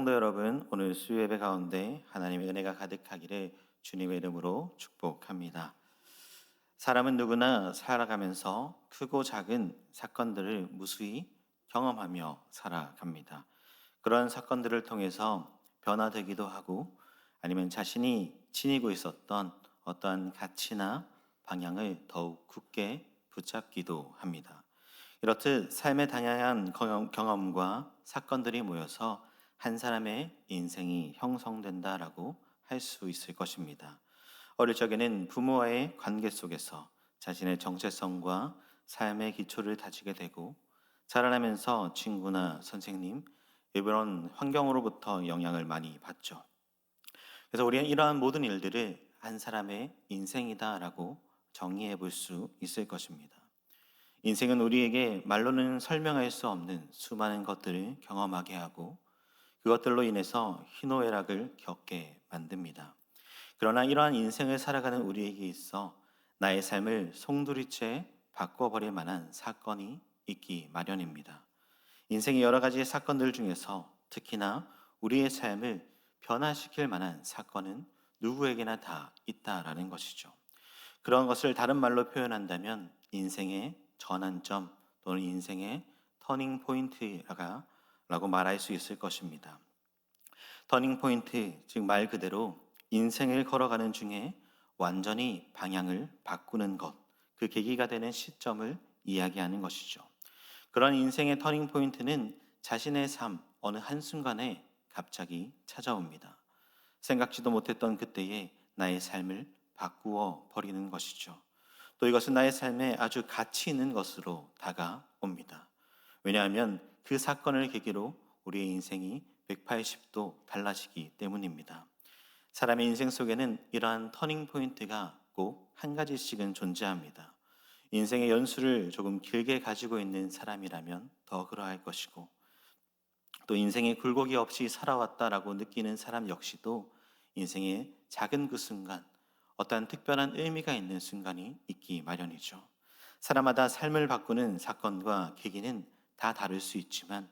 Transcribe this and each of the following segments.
성도 여러분, 오늘 수요 예배 가운데 하나님의 은혜가 가득하기를 주님의 이름으로 축복합니다. 사람은 누구나 살아가면서 크고 작은 사건들을 무수히 경험하며 살아갑니다. 그런 사건들을 통해서 변화되기도 하고 아니면 자신이 지니고 있었던 어떠한 가치나 방향을 더욱 굳게 붙잡기도 합니다. 이렇듯 삶의 다양한 경험과 사건들이 모여서 한 사람의 인생이 형성된다라고 할 수 있을 것입니다. 어릴 적에는 부모와의 관계 속에서 자신의 정체성과 삶의 기초를 다지게 되고 자라나면서 친구나 선생님, 이런 환경으로부터 영향을 많이 받죠. 그래서 우리는 이러한 모든 일들을 한 사람의 인생이다라고 정의해 볼 수 있을 것입니다. 인생은 우리에게 말로는 설명할 수 없는 수많은 것들을 경험하게 하고 그것들로 인해서 희노애락을 겪게 만듭니다. 그러나 이러한 인생을 살아가는 우리에게 있어 나의 삶을 송두리째 바꿔버릴 만한 사건이 있기 마련입니다. 인생의 여러 가지 사건들 중에서 특히나 우리의 삶을 변화시킬 만한 사건은 누구에게나 다 있다라는 것이죠. 그런 것을 다른 말로 표현한다면 인생의 전환점 또는 인생의 터닝 포인트라고 말할 수 있을 것입니다. 터닝 포인트, 즉 말 그대로 인생을 걸어가는 중에 완전히 방향을 바꾸는 것, 그 계기가 되는 시점을 이야기하는 것이죠. 그런 인생의 터닝 포인트는 자신의 삶 어느 한순간에 갑자기 찾아옵니다. 생각지도 못했던 그때에 나의 삶을 바꾸어 버리는 것이죠. 또 이것은 나의 삶에 아주 가치 있는 것으로 다가옵니다. 왜냐하면 그 사건을 계기로 우리의 인생이 180도 달라지기 때문입니다. 사람의 인생 속에는 이러한 터닝 포인트가 꼭 한 가지씩은 존재합니다. 인생의 연수를 조금 길게 가지고 있는 사람이라면 더 그러할 것이고 또 인생의 굴곡이 없이 살아왔다라고 느끼는 사람 역시도 인생의 작은 그 순간 어떠한 특별한 의미가 있는 순간이 있기 마련이죠. 사람마다 삶을 바꾸는 사건과 계기는 다 다를 수 있지만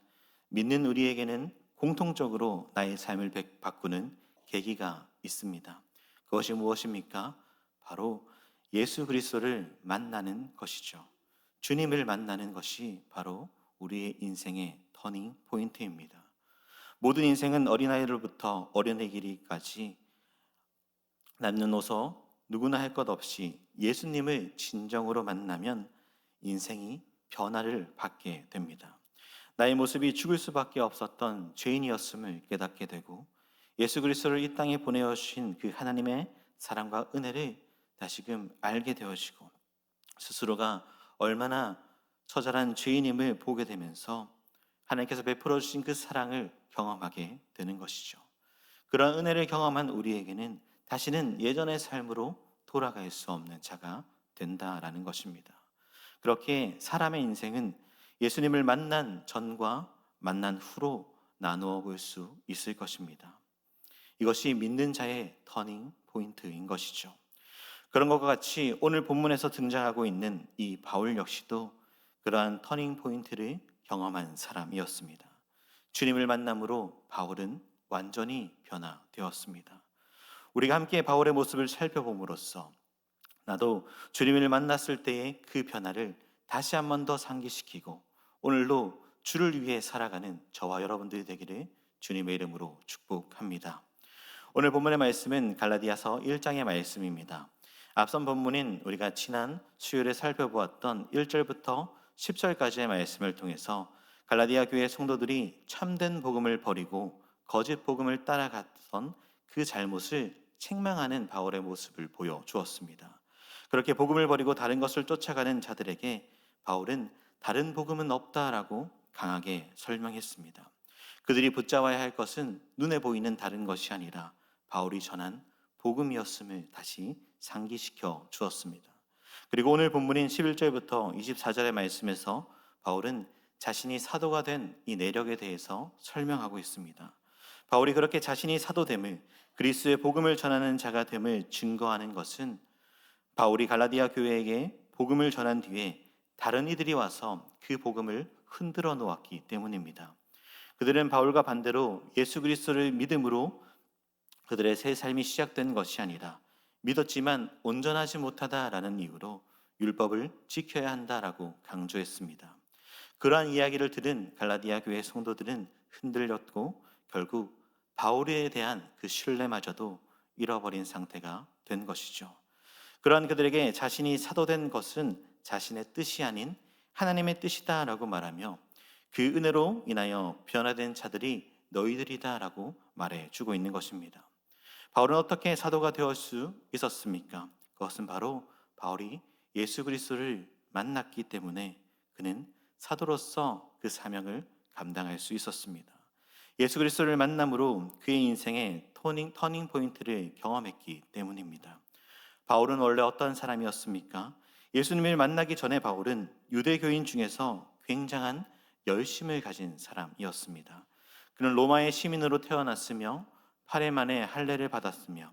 믿는 우리에게는 공통적으로 나의 삶을 바꾸는 계기가 있습니다. 그것이 무엇입니까? 바로 예수 그리스도를 만나는 것이죠. 주님을 만나는 것이 바로 우리의 인생의 터닝 포인트입니다. 모든 인생은 어린아이로부터 어른에기까지 남녀노소 누구나 할 것 없이 예수님을 진정으로 만나면 인생이 변화를 받게 됩니다. 나의 모습이 죽을 수밖에 없었던 죄인이었음을 깨닫게 되고 예수 그리스도를 이 땅에 보내주신 그 하나님의 사랑과 은혜를 다시금 알게 되어지고 스스로가 얼마나 처절한 죄인임을 보게 되면서 하나님께서 베풀어 주신 그 사랑을 경험하게 되는 것이죠. 그런 은혜를 경험한 우리에게는 다시는 예전의 삶으로 돌아갈 수 없는 자가 된다라는 것입니다. 그렇게 사람의 인생은 예수님을 만난 전과 만난 후로 나누어 볼 수 있을 것입니다. 이것이 믿는 자의 터닝 포인트인 것이죠. 그런 것과 같이 오늘 본문에서 등장하고 있는 이 바울 역시도 그러한 터닝 포인트를 경험한 사람이었습니다. 주님을 만남으로 바울은 완전히 변화되었습니다. 우리가 함께 바울의 모습을 살펴봄으로써 나도 주님을 만났을 때의 그 변화를 다시 한 번 더 상기시키고 오늘도 주를 위해 살아가는 저와 여러분들이 되기를 주님의 이름으로 축복합니다. 오늘 본문의 말씀은 갈라디아서 1장의 말씀입니다. 앞선 본문인 우리가 지난 수요일에 살펴보았던 1절부터 10절까지의 말씀을 통해서 갈라디아 교회 성도들이 참된 복음을 버리고 거짓 복음을 따라갔던 그 잘못을 책망하는 바울의 모습을 보여주었습니다. 그렇게 복음을 버리고 다른 것을 쫓아가는 자들에게 바울은 다른 복음은 없다라고 강하게 설명했습니다. 그들이 붙잡아야 할 것은 눈에 보이는 다른 것이 아니라 바울이 전한 복음이었음을 다시 상기시켜 주었습니다. 그리고 오늘 본문인 11절부터 24절의 말씀에서 바울은 자신이 사도가 된 이 내력에 대해서 설명하고 있습니다. 바울이 그렇게 자신이 사도됨을, 그리스도의 복음을 전하는 자가 됨을 증거하는 것은 바울이 갈라디아 교회에게 복음을 전한 뒤에 다른 이들이 와서 그 복음을 흔들어 놓았기 때문입니다. 그들은 바울과 반대로 예수 그리스도를 믿음으로 그들의 새 삶이 시작된 것이 아니라 믿었지만 온전하지 못하다라는 이유로 율법을 지켜야 한다라고 강조했습니다. 그러한 이야기를 들은 갈라디아 교회 성도들은 흔들렸고 결국 바울에 대한 그 신뢰마저도 잃어버린 상태가 된 것이죠. 그러한 그들에게 자신이 사도된 것은 자신의 뜻이 아닌 하나님의 뜻이다라고 말하며 그 은혜로 인하여 변화된 자들이 너희들이다라고 말해주고 있는 것입니다. 바울은 어떻게 사도가 되을 수 있었습니까? 그것은 바로 바울이 예수 그리스도를 만났기 때문에 그는 사도로서 그 사명을 감당할 수 있었습니다. 예수 그리스도를 만남으로 그의 인생의 터닝 포인트를 경험했기 때문입니다. 바울은 원래 어떤 사람이었습니까? 예수님을 만나기 전에 바울은 유대교인 중에서 굉장한 열심을 가진 사람이었습니다. 그는 로마의 시민으로 태어났으며 8회 만에 할례를 받았으며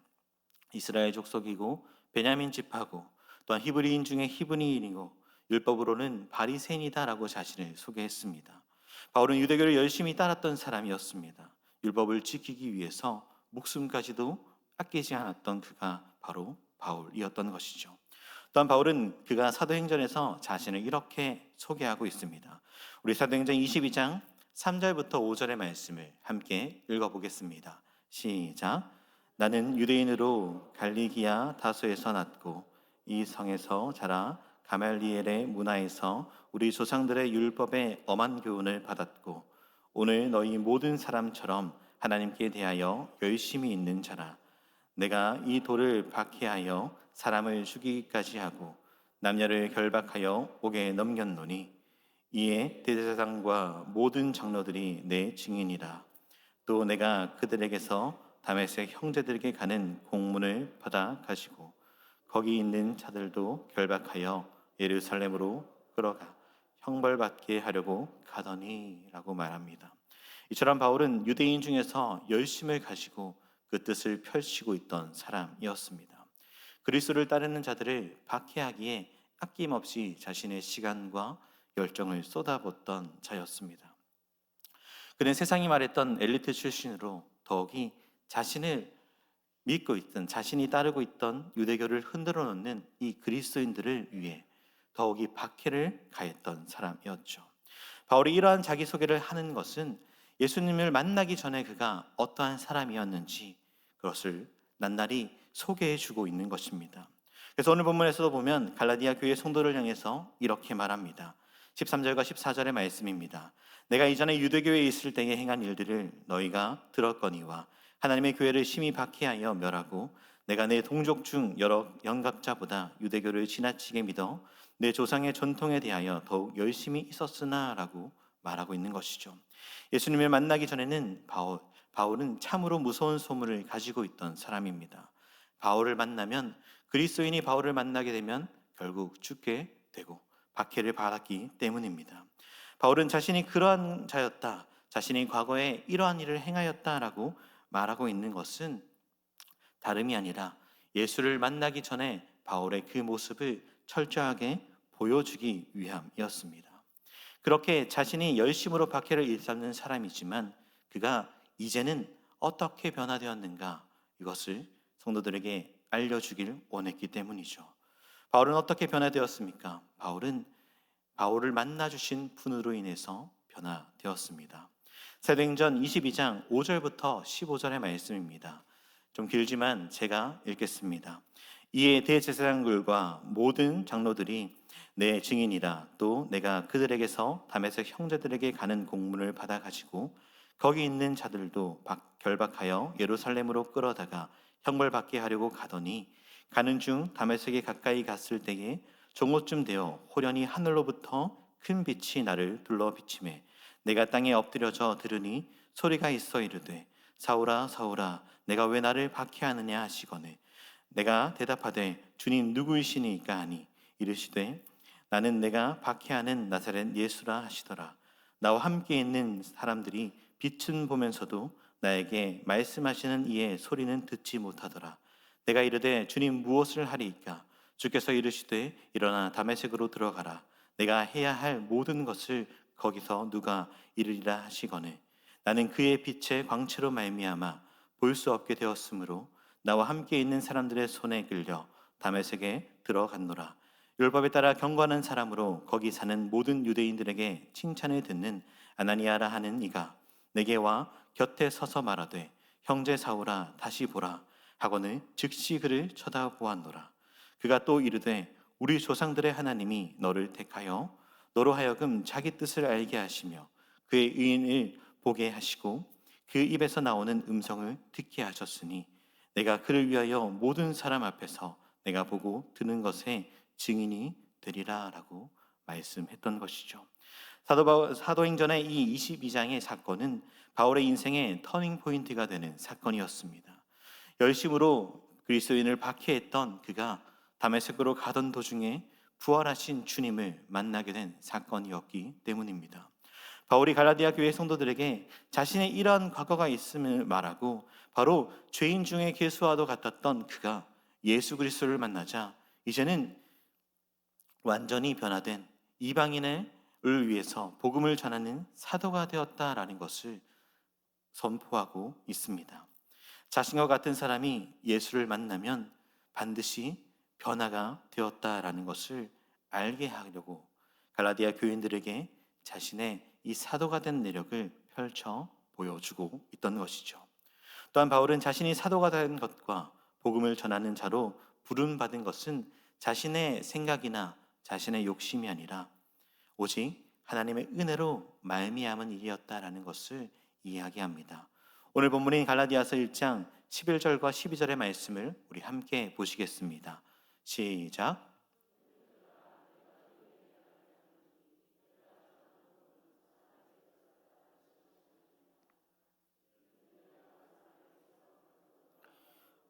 이스라엘 족속이고 베냐민 지파고 또한 히브리인 중에 히브리인이고 율법으로는 바리새인이다라고 자신을 소개했습니다. 바울은 유대교를 열심히 따랐던 사람이었습니다. 율법을 지키기 위해서 목숨까지도 아끼지 않았던 그가 바로 바울이었던 것이죠. 또한 바울은 그가 사도행전에서 자신을 이렇게 소개하고 있습니다. 우리 사도행전 22장 3절부터 5절의 말씀을 함께 읽어보겠습니다. 시작. 나는 유대인으로 갈리기아 다소에서 났고 이 성에서 자라 가말리엘의 문화에서 우리 조상들의 율법의 엄한 교훈을 받았고 오늘 너희 모든 사람처럼 하나님께 대하여 열심히 있는 자라. 내가 이 돌을 박해하여 사람을 죽이기까지 하고 남녀를 결박하여 옥에 넘겼노니 이에 대제사장과 모든 장로들이 내 증인이라. 또 내가 그들에게서 다메섹 형제들에게 가는 공문을 받아 가지고 거기 있는 자들도 결박하여 예루살렘으로 끌어가 형벌받게 하려고 가더니라고 말합니다. 이처럼 바울은 유대인 중에서 열심을 가지고 그 뜻을 펼치고 있던 사람이었습니다. 그리스도를 따르는 자들을 박해하기에 아낌없이 자신의 시간과 열정을 쏟아붓던 자였습니다. 그는 세상이 말했던 엘리트 출신으로 더욱이 자신을 믿고 있던, 자신이 따르고 있던 유대교를 흔들어 놓는 이 그리스도인들을 위해 더욱이 박해를 가했던 사람이었죠. 바울이 이러한 자기소개를 하는 것은 예수님을 만나기 전에 그가 어떠한 사람이었는지 그것을 낱낱이 소개해 주고 있는 것입니다. 그래서 오늘 본문에서도 보면 갈라디아 교회 성도를 향해서 이렇게 말합니다. 13절과 14절의 말씀입니다. 내가 이전에 유대교에 있을 때에 행한 일들을 너희가 들었거니와 하나님의 교회를 심히 박해하여 멸하고 내가 내 동족 중 여러 영각자보다 유대교를 지나치게 믿어 내 조상의 전통에 대하여 더욱 열심히 있었으나 라고 말하고 있는 것이죠. 예수님을 만나기 전에는 바울은 참으로 무서운 소문을 가지고 있던 사람입니다. 바울을 만나면 그리스도인이 바울을 만나게 되면 결국 죽게 되고 박해를 받았기 때문입니다. 바울은 자신이 그러한 자였다, 자신이 과거에 이러한 일을 행하였다라고 말하고 있는 것은 다름이 아니라 예수를 만나기 전에 바울의 그 모습을 철저하게 보여주기 위함이었습니다. 그렇게 자신이 열심으로 박해를 일삼는 사람이지만 그가 이제는 어떻게 변화되었는가, 이것을 성도들에게 알려주길 원했기 때문이죠. 바울은 어떻게 변화되었습니까? 바울을 만나주신 분으로 인해서 변화되었습니다. 사도행전 22장 5절부터 15절의 말씀입니다. 좀 길지만 제가 읽겠습니다. 이에 대제사장들과 모든 장로들이 내 증인이라. 또 내가 그들에게서 다메섹 형제들에게 가는 공문을 받아 가지고 거기 있는 자들도 결박하여 예루살렘으로 끌어다가 형벌받게 하려고 가더니 가는 중 다메섹에 가까이 갔을 때에 종호쯤 되어 호련히 하늘로부터 큰 빛이 나를 둘러 비치매 내가 땅에 엎드려져 들으니 소리가 있어 이르되 사울아 사울아 내가 왜 나를 박해하느냐 하시거늘 내가 대답하되 주님 누구이시니까 하니 이르시되 나는 내가 박해하는 나사렛 예수라 하시더라. 나와 함께 있는 사람들이 빛은 보면서도 나에게 말씀하시는 이의 소리는 듣지 못하더라. 내가 이르되 주님 무엇을 하리이까? 주께서 이르시되 일어나 다메섹으로 들어가라. 내가 해야 할 모든 것을 거기서 누가 이르리라 하시거늘 나는 그의 빛의 광채로 말미암아 볼 수 없게 되었으므로 나와 함께 있는 사람들의 손에 끌려 다메섹에 들어갔노라. 율법에 따라 경건한 사람으로 거기 사는 모든 유대인들에게 칭찬을 듣는 아나니아라 하는 이가 내게 와 곁에 서서 말하되 형제 사울아 다시 보라 하거늘 즉시 그를 쳐다보았노라. 그가 또 이르되 우리 조상들의 하나님이 너를 택하여 너로 하여금 자기 뜻을 알게 하시며 그의 의인을 보게 하시고 그 입에서 나오는 음성을 듣게 하셨으니 내가 그를 위하여 모든 사람 앞에서 내가 보고 드는 것에 증인이 되리라 라고 말씀했던 것이죠. 사도행전의 이 22장의 사건은 바울의 인생의 터닝 포인트가 되는 사건이었습니다. 열심으로 그리스도인을 박해했던 그가 다메섹으로 가던 도중에 부활하신 주님을 만나게 된 사건이었기 때문입니다. 바울이 갈라디아 교회 성도들에게 자신의 이러한 과거가 있음을 말하고 바로 죄인 중에 괴수와도 같았던 그가 예수 그리스도를 만나자 이제는 완전히 변화된 이방인을 위해서 복음을 전하는 사도가 되었다라는 것을 선포하고 있습니다. 자신과 같은 사람이 예수를 만나면 반드시 변화가 되었다라는 것을 알게 하려고 갈라디아 교인들에게 자신의 이 사도가 된 내력을 펼쳐 보여주고 있던 것이죠. 또한 바울은 자신이 사도가 된 것과 복음을 전하는 자로 부름받은 것은 자신의 생각이나 자신의 욕심이 아니라 오직 하나님의 은혜로 말미암은 일이었다라는 것을 이야기합니다. 오늘 본문인 갈라디아서 1장 11절과 12절의 말씀을 우리 함께 보시겠습니다. 시작.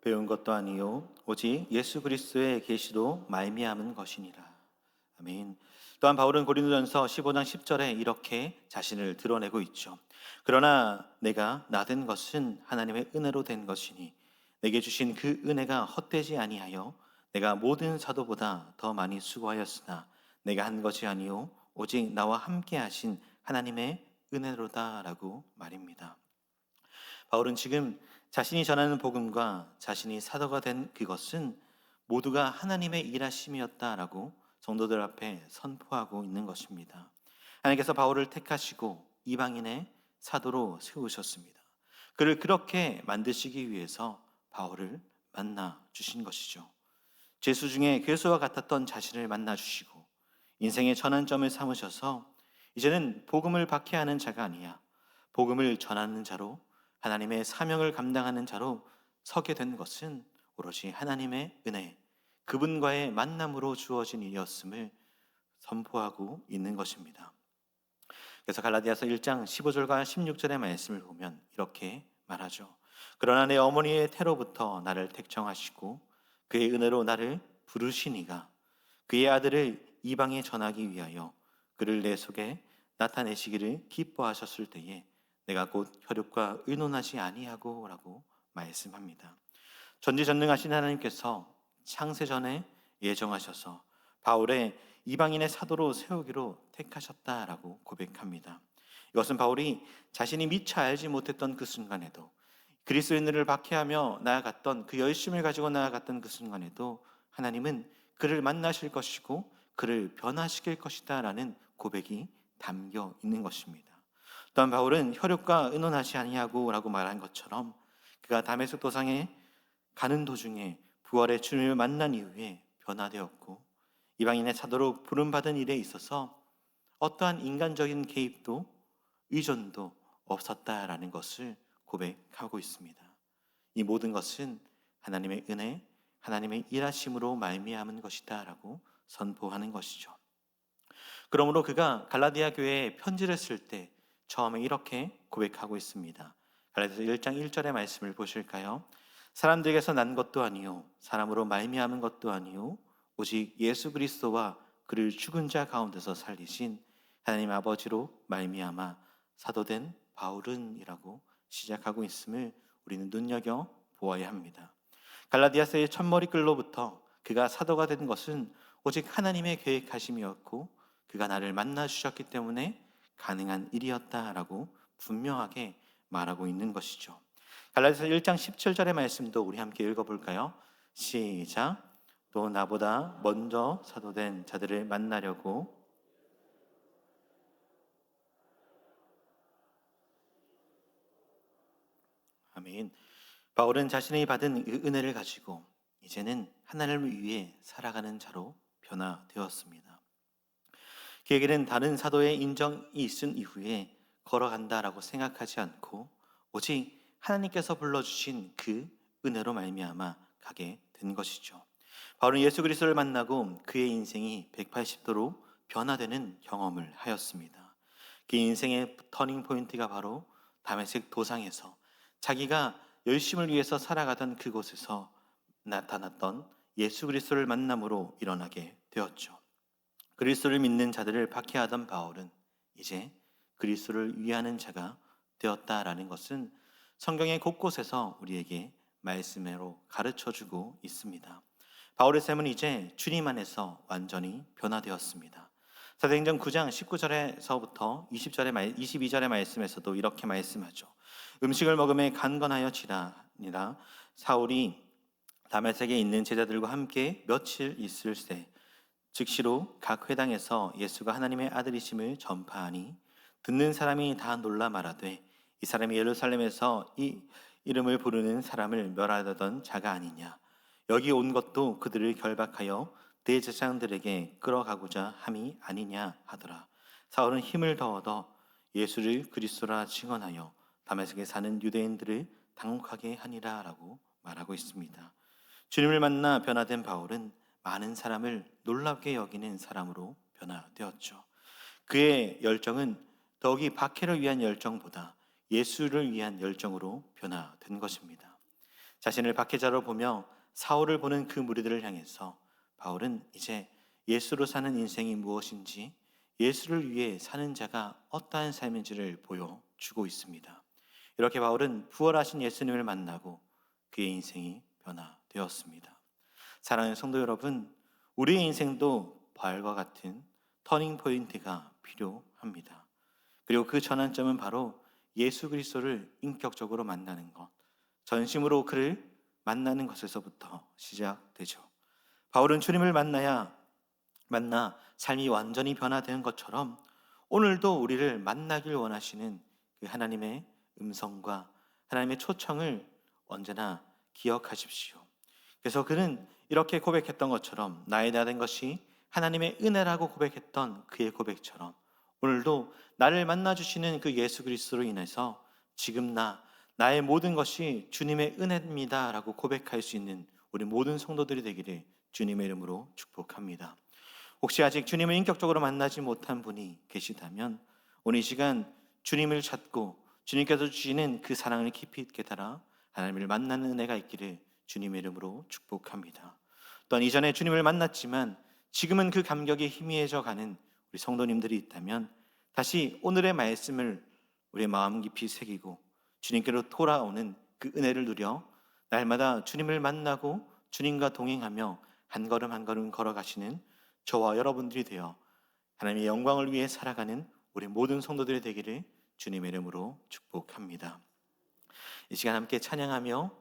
배운 것도 아니요 오직 예수 그리스도의 계시로 말미암은 것이니라. 아멘. 또한 바울은 고린도전서 15장 10절에 이렇게 자신을 드러내고 있죠. 그러나 내가 나된 것은 하나님의 은혜로 된 것이니 내게 주신 그 은혜가 헛되지 아니하여 내가 모든 사도보다 더 많이 수고하였으나 내가 한 것이 아니요 오직 나와 함께 하신 하나님의 은혜로다라고 말입니다. 바울은 지금 자신이 전하는 복음과 자신이 사도가 된 그것은 모두가 하나님의 일하심이었다라고 성도들 앞에 선포하고 있는 것입니다. 하나님께서 바울을 택하시고 이방인의 사도로 세우셨습니다. 그를 그렇게 만드시기 위해서 바울을 만나 주신 것이죠. 죄수 중에 괴수와 같았던 자신을 만나 주시고 인생의 전환점을 삼으셔서 이제는 복음을 박해하는 자가 아니야 복음을 전하는 자로 하나님의 사명을 감당하는 자로 서게 된 것은 오로지 하나님의 은혜, 그분과의 만남으로 주어진 일이었음을 선포하고 있는 것입니다. 그래서 갈라디아서 1장 15절과 16절의 말씀을 보면 이렇게 말하죠. 그러나 내 어머니의 태로부터 나를 택정하시고 그의 은혜로 나를 부르시니가 그의 아들을 이방에 전하기 위하여 그를 내 속에 나타내시기를 기뻐하셨을 때에 내가 곧 혈육과 의논하지 아니하고 라고 말씀합니다. 전지전능하신 하나님께서 창세전에 예정하셔서 바울의 이방인의 사도로 세우기로 택하셨다라고 고백합니다. 이것은 바울이 자신이 미처 알지 못했던 그 순간에도 그리스도인들을 박해하며 나아갔던 그 열심을 가지고 나아갔던 그 순간에도 하나님은 그를 만나실 것이고 그를 변화시킬 것이다 라는 고백이 담겨 있는 것입니다. 또한 바울은 혈육과 의논하지 아니하고 라고 말한 것처럼 그가 다메섹 도상에 가는 도중에 부활의 주님을 만난 이후에 변화되었고 이방인의 사도로 부름받은 일에 있어서 어떠한 인간적인 개입도 의존도 없었다라는 것을 고백하고 있습니다. 이 모든 것은 하나님의 은혜, 하나님의 일하심으로 말미암은 것이다 라고 선포하는 것이죠. 그러므로 그가 갈라디아 교회에 편지를 쓸 때 처음에 이렇게 고백하고 있습니다. 갈라디아서 1장 1절의 말씀을 보실까요? 사람들에게서 난 것도 아니요 사람으로 말미암은 것도 아니요 오직 예수 그리스도와 그를 죽은 자 가운데서 살리신 하나님 아버지로 말미암아 사도된 바울은이라고 시작하고 있음을 우리는 눈여겨 보아야 합니다. 갈라디아서의 첫머리글로부터 그가 사도가 된 것은 오직 하나님의 계획하심이었고 그가 나를 만나 주셨기 때문에 가능한 일이었다라고 분명하게 말하고 있는 것이죠. 갈라디아서 1장 17절의 말씀도 우리 함께 읽어볼까요? 시작. 또 나보다 먼저 사도된 자들을 만나려고. 아멘. 바울은 자신이 받은 그 은혜를 가지고 이제는 하나님을 위해 살아가는 자로 변화되었습니다. 그에게는 다른 사도의 인정이 있은 이후에 걸어간다라고 생각하지 않고 오직 하나님께서 불러주신 그 은혜로 말미암아 가게 된 것이죠. 바울은 예수 그리스도를 만나고 그의 인생이 180도로 변화되는 경험을 하였습니다. 그 인생의 터닝 포인트가 바로 다메섹 도상에서 자기가 열심을 위해서 살아가던 그곳에서 나타났던 예수 그리스도를 만남으로 일어나게 되었죠. 그리스도를 믿는 자들을 박해하던 바울은 이제 그리스도를 위하는 자가 되었다라는 것은 성경의 곳곳에서 우리에게 말씀으로 가르쳐주고 있습니다. 바울의 삶은 이제 주님 안에서 완전히 변화되었습니다. 사도행전 9장 19절에서부터 22절의 말씀에서도 이렇게 말씀하죠. 음식을 먹음에 간건하여 지라니라. 사울이 다메섹에 있는 제자들과 함께 며칠 있을새 즉시로 각 회당에서 예수가 하나님의 아들이심을 전파하니 듣는 사람이 다 놀라 말하되 이 사람이 예루살렘에서 이 이름을 부르는 사람을 멸하려던 자가 아니냐. 여기 온 것도 그들을 결박하여 대제사장들에게 끌어가고자 함이 아니냐 하더라. 사울은 힘을 더 얻어 예수를 그리스도라 증언하여 다메섹에 사는 유대인들을 당혹하게 하니라라고 말하고 있습니다. 주님을 만나 변화된 바울은 많은 사람을 놀랍게 여기는 사람으로 변화되었죠. 그의 열정은 더욱이 박해를 위한 열정보다 예수를 위한 열정으로 변화된 것입니다. 자신을 박해자로 보며 사울을 보는 그 무리들을 향해서 바울은 이제 예수로 사는 인생이 무엇인지, 예수를 위해 사는 자가 어떠한 삶인지를 보여주고 있습니다. 이렇게 바울은 부활하신 예수님을 만나고 그의 인생이 변화되었습니다. 사랑하는 성도 여러분, 우리의 인생도 바울과 같은 터닝 포인트가 필요합니다. 그리고 그 전환점은 바로 예수 그리스도를 인격적으로 만나는 것, 전심으로 그를 만나는 것에서부터 시작되죠. 바울은 주님을 만나 삶이 완전히 변화되는 것처럼 오늘도 우리를 만나길 원하시는 그 하나님의 음성과 하나님의 초청을 언제나 기억하십시오. 그래서 그는 이렇게 고백했던 것처럼 나에 대한 것이 하나님의 은혜라고 고백했던 그의 고백처럼 오늘도 나를 만나주시는 그 예수 그리스도로 인해서 지금 나의 모든 것이 주님의 은혜입니다 라고 고백할 수 있는 우리 모든 성도들이 되기를 주님의 이름으로 축복합니다. 혹시 아직 주님을 인격적으로 만나지 못한 분이 계시다면 오늘 이 시간 주님을 찾고 주님께서 주시는 그 사랑을 깊이 깨달아 하나님을 만나는 은혜가 있기를 주님의 이름으로 축복합니다. 또한 이전에 주님을 만났지만 지금은 그 감격이 희미해져 가는 우리 성도님들이 있다면 다시 오늘의 말씀을 우리의 마음 깊이 새기고 주님께로 돌아오는 그 은혜를 누려 날마다 주님을 만나고 주님과 동행하며 한 걸음 한 걸음 걸어가시는 저와 여러분들이 되어 하나님의 영광을 위해 살아가는 우리 모든 성도들이 되기를 주님의 이름으로 축복합니다. 이 시간 함께 찬양하며